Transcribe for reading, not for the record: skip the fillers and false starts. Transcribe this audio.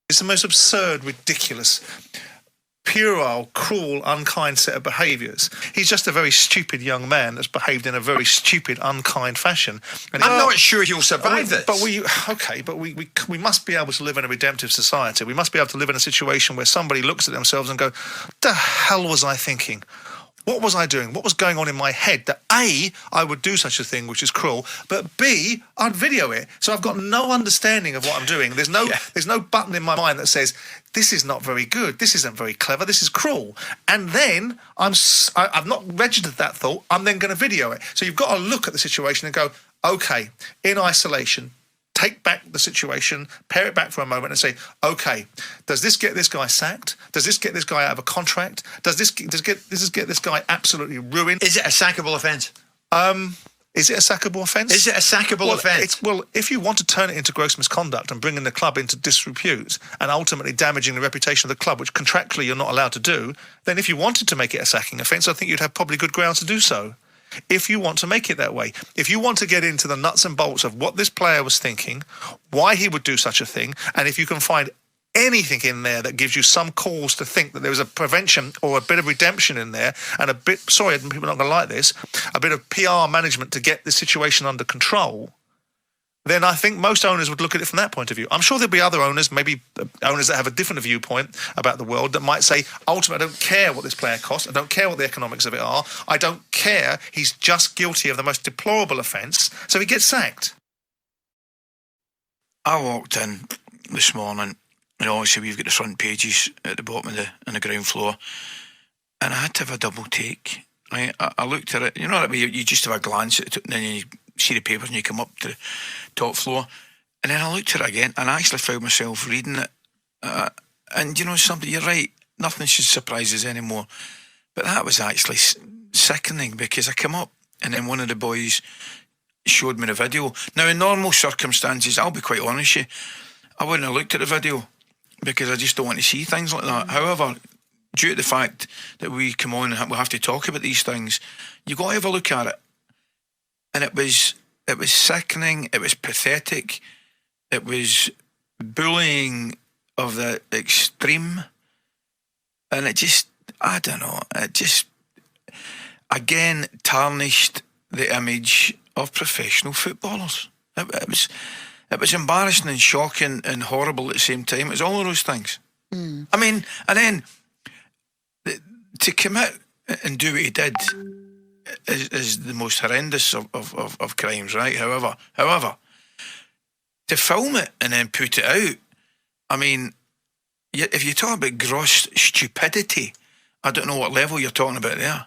It's the most absurd, ridiculous, puerile, cruel, unkind set of behaviours. He's just a very stupid young man that's behaved in a very stupid, unkind fashion. And I'm not sure he'll survive this. But we must be able to live in a redemptive society. We must be able to live in a situation where somebody looks at themselves and go, the hell was I thinking? What was I doing? What was going on in my head that A, I would do such a thing, which is cruel, but B, I'd video it. So I've got no understanding of what I'm doing. There's no button in my mind that says, this is not very good, this isn't very clever, this is cruel. And then I've not registered that thought, I'm then going to video it. So you've got to look at the situation and go, okay, in isolation, take back the situation, pare it back for a moment and say, okay, does this get this guy sacked? Does this get this guy out of a contract? Does this get this guy absolutely ruined? Is it a sackable offence? Is it a sackable offence? Is it a sackable offence? Well, if you want to turn it into gross misconduct and bringing the club into disrepute and ultimately damaging the reputation of the club, which contractually you're not allowed to do, then if you wanted to make it a sacking offence, I think you'd have probably good grounds to do so. If you want to make it that way, if you want to get into the nuts and bolts of what this player was thinking, why he would do such a thing, and if you can find anything in there that gives you some cause to think that there was a prevention or a bit of redemption in there and a bit, sorry, people are not going to like this, a bit of PR management to get the situation under control, then I think most owners would look at it from that point of view. I'm sure there'll be other owners, maybe owners that have a different viewpoint about the world, that might say, ultimately, I don't care what this player costs, I don't care what the economics of it are, I don't care, he's just guilty of the most deplorable offence, so he gets sacked. I walked in this morning, and obviously we've got the front pages at the bottom of on the ground floor, and I had to have a double take. I looked at it, you know, you just have a glance at it, and then you see the papers and you come up to the top floor, and then I looked at it again and I actually found myself reading it, and you know something, you're right, nothing should surprise us anymore, but that was actually sickening, because I come up and then one of the boys showed me the video. Now in normal circumstances, I'll be quite honest with you, I wouldn't have looked at the video because I just don't want to see things like that. However, due to the fact that we come on and we have to talk about these things, you've got to have a look at it. And it was sickening, it was pathetic, it was bullying of the extreme, and it just, I don't know, it just, again, tarnished the image of professional footballers. It was embarrassing and shocking and horrible at the same time. It was all of those things. I mean, and then to commit and do what he did is the most horrendous of crimes, right? However, to film it and then put it out, I mean, if you talk about gross stupidity, I don't know what level you're talking about there.